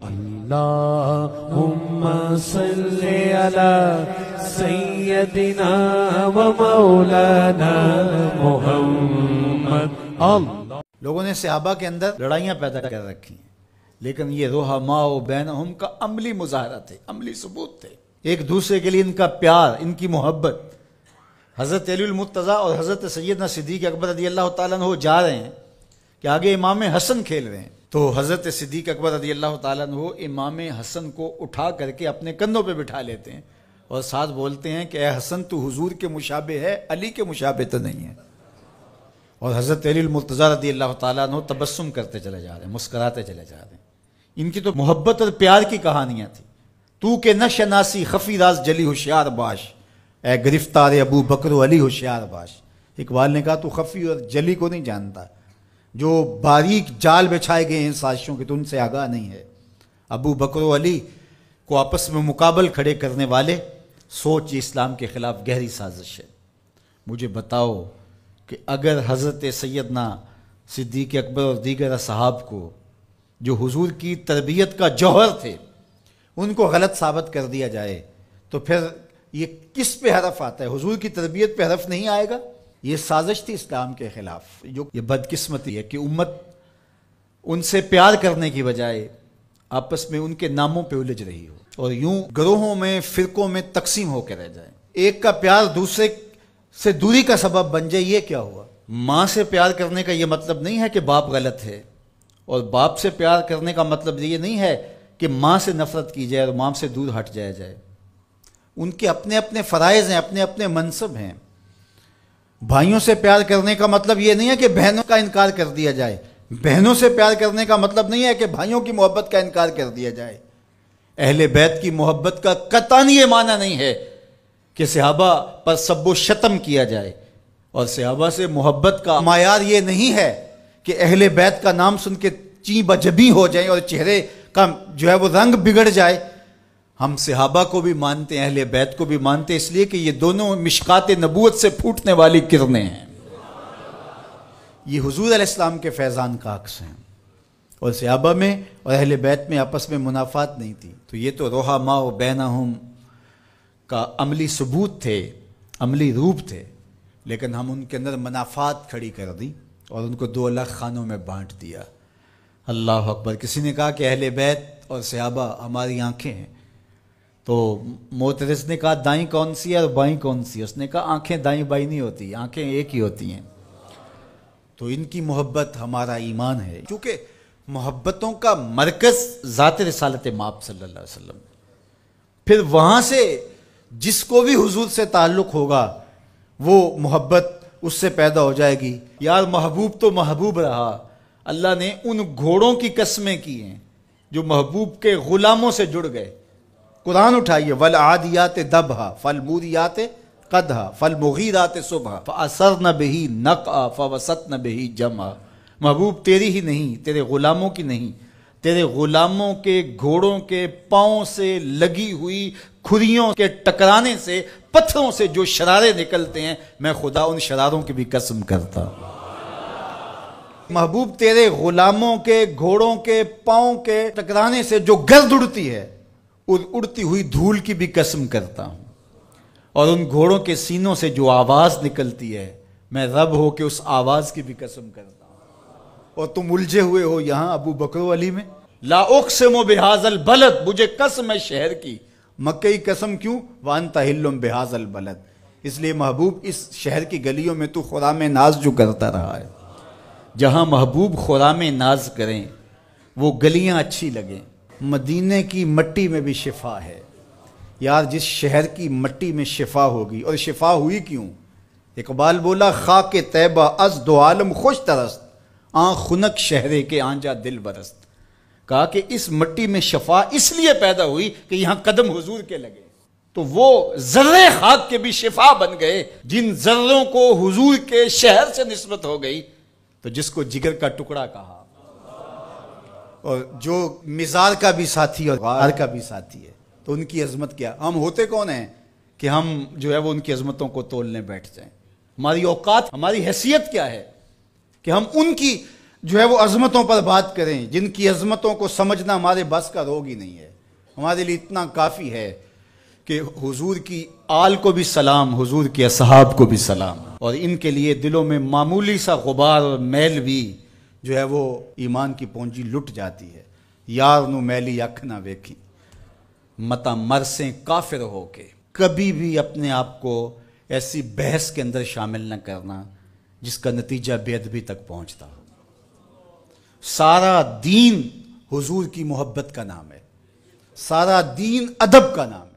اللہم صلی علی سیدنا و مولانا محمد۔ لوگوں نے صحابہ کے اندر لڑائیاں پیدا کر رکھی ہیں، لیکن یہ رحماء بینہم کا عملی مظاہرہ تھے، عملی ثبوت تھے، ایک دوسرے کے لیے ان کا پیار، ان کی محبت۔ حضرت علی المرتضیٰ اور حضرت سیدنا صدیق اکبر رضی اللہ تعالیٰ عنہ جا رہے ہیں کہ آگے امام حسن کھیل رہے ہیں، تو حضرت صدیق اکبر رضی اللہ تعالیٰ عنہ امام حسن کو اٹھا کر کے اپنے کندھوں پہ بٹھا لیتے ہیں اور ساتھ بولتے ہیں کہ اے حسن تو حضور کے مشابہ ہے، علی کے مشابہ تو نہیں ہے۔ اور حضرت علی المرتضیٰ رضی اللہ تعالیٰ عنہ تبسم کرتے چلے جا رہے ہیں، مسکراتے چلے جا رہے ہیں۔ ان کی تو محبت اور پیار کی کہانیاں تھیں۔ تو کہ نہ شناسی خفی راز جلی ہوشیار باش، اے گرفتار ابو بکر و علی ہوشیار باش۔ اقبال نے کہا تو خفی اور جلی کو نہیں جانتا، جو باریک جال بچھائے گئے ہیں سازشوں کے تو ان سے آگاہ نہیں ہے۔ ابو بکر و علی کو آپس میں مقابل کھڑے کرنے والے سوچ اسلام کے خلاف گہری سازش ہے۔ مجھے بتاؤ کہ اگر حضرت سیدنا صدیق اکبر اور دیگر اصحاب کو جو حضور کی تربیت کا جوہر تھے ان کو غلط ثابت کر دیا جائے تو پھر یہ کس پہ حرف آتا ہے؟ حضور کی تربیت پہ حرف نہیں آئے گا؟ یہ سازش تھی اسلام کے خلاف۔ جو یہ بدقسمتی ہے کہ امت ان سے پیار کرنے کی بجائے آپس میں ان کے ناموں پہ الجھ رہی ہو اور یوں گروہوں میں، فرقوں میں تقسیم ہو کے رہ جائے۔ ایک کا پیار دوسرے سے دوری کا سبب بن جائے، یہ کیا ہوا؟ ماں سے پیار کرنے کا یہ مطلب نہیں ہے کہ باپ غلط ہے، اور باپ سے پیار کرنے کا مطلب یہ نہیں ہے کہ ماں سے نفرت کی جائے اور ماں سے دور ہٹ جائے۔ ان کے اپنے اپنے فرائض ہیں، اپنے اپنے منصب ہیں۔ بھائیوں سے پیار کرنے کا مطلب یہ نہیں ہے کہ بہنوں کا انکار کر دیا جائے، بہنوں سے پیار کرنے کا مطلب نہیں ہے کہ بھائیوں کی محبت کا انکار کر دیا جائے۔ اہل بیت کی محبت کا قطعاً یہ معنی نہیں ہے کہ صحابہ پر سب و شتم کیا جائے، اور صحابہ سے محبت کا معیار یہ نہیں ہے کہ اہل بیت کا نام سن کے چیں بجبی ہو جائیں اور چہرے کا جو ہے وہ رنگ بگڑ جائے۔ ہم صحابہ کو بھی مانتے ہیں، اہل بیت کو بھی مانتے ہیں، اس لیے کہ یہ دونوں مشکات نبوت سے پھوٹنے والی کرنیں ہیں، یہ حضور علیہ السلام کے فیضان کا عکس ہیں، اور صحابہ میں اور اہل بیت میں آپس میں منافات نہیں تھی۔ تو یہ تو رحماء بینہم کا عملی ثبوت تھے، عملی روپ تھے، لیکن ہم ان کے اندر منافات کھڑی کر دی اور ان کو دو الگ خانوں میں بانٹ دیا۔ اللہ اکبر۔ کسی نے کہا کہ اہل بیت اور صحابہ ہماری آنکھیں ہیں، تو معترض نے کہا دائیں کون سی ہے اور بائیں کون سی ہے؟ اس نے کہا آنکھیں دائیں بائیں نہیں ہوتی، آنکھیں ایک ہی ہوتی ہیں۔ تو ان کی محبت ہمارا ایمان ہے، کیونکہ محبتوں کا مرکز ذات رسالت مآب صلی اللہ علیہ وسلم، پھر وہاں سے جس کو بھی حضور سے تعلق ہوگا وہ محبت اس سے پیدا ہو جائے گی۔ یار محبوب تو محبوب رہا، اللہ نے ان گھوڑوں کی قسمیں کی ہیں جو محبوب کے غلاموں سے جڑ گئے۔ قرآن اٹھائیے، وَالْعَادِيَاتِ دَبْحًا فَالْمُورِيَاتِ قَدْحًا فَالْمُغِيرَاتِ صُبْحًا فَأَثَرْنَ بِهِ نَقْعًا فَوَسَطْنَ بِهِ جَمْعًا۔ محبوب تیری ہی نہیں، تیرے غلاموں کی نہیں، تیرے غلاموں کے گھوڑوں کے پاؤں سے لگی ہوئی کھریوں کے ٹکرانے سے، پتھروں سے جو شرارے نکلتے ہیں، میں خدا ان شراروں کی بھی قسم کرتا ہوں۔ محبوب تیرے غلاموں کے گھوڑوں کے پاؤں کے ٹکرانے سے جو گرد اڑتی ہے، اڑتی ہوئی دھول کی بھی قسم کرتا ہوں، اور ان گھوڑوں کے سینوں سے جو آواز نکلتی ہے، میں رب ہو کے اس آواز کی بھی قسم کرتا ہوں۔ اور تم الجھے ہوئے ہو یہاں ابو بکر و علی میں۔ لا اقسم بہذا البلد، مجھے قسم ہے شہر کی۔ مکہ کی قسم کیوں؟ وانت حل بہذا البلد، اس لیے محبوب اس شہر کی گلیوں میں تو خرام ناز جو کرتا رہا ہے۔ جہاں محبوب خرام ناز کریں وہ گلیاں اچھی لگیں۔ مدینے کی مٹی میں بھی شفا ہے یار، جس شہر کی مٹی میں شفا ہوگی، اور شفا ہوئی کیوں؟ اقبال بولا خاک طیبہ از دو عالم خوش ترست، آن خنک شہرے کے آنجا دل برست۔ کہا کہ اس مٹی میں شفا اس لیے پیدا ہوئی کہ یہاں قدم حضور کے لگے، تو وہ ذرے خاک کے بھی شفا بن گئے۔ جن ذروں کو حضور کے شہر سے نسبت ہو گئی، تو جس کو جگر کا ٹکڑا کہا، اور جو مزار کا بھی ساتھی اور غار کا بھی ساتھی ہے، تو ان کی عظمت کیا؟ ہم ہوتے کون ہیں کہ ہم جو ہے وہ ان کی عظمتوں کو تولنے بیٹھ جائیں؟ ہماری اوقات، ہماری حیثیت کیا ہے کہ ہم ان کی جو ہے وہ عظمتوں پر بات کریں جن کی عظمتوں کو سمجھنا ہمارے بس کا روگ ہی نہیں ہے. ہمارے لیے اتنا کافی ہے کہ حضور کی آل کو بھی سلام، حضور کے اصحاب کو بھی سلام، اور ان کے لیے دلوں میں معمولی سا غبار اور میل بھی جو ہے وہ ایمان کی پونجی لٹ جاتی ہے. یار نو میلی اکھ نہ ویکھی متا مرسیں کافر ہو کے. کبھی بھی اپنے آپ کو ایسی بحث کے اندر شامل نہ کرنا جس کا نتیجہ بے ادبی تک پہنچتا. سارا دین حضور کی محبت کا نام ہے، سارا دین ادب کا نام ہے.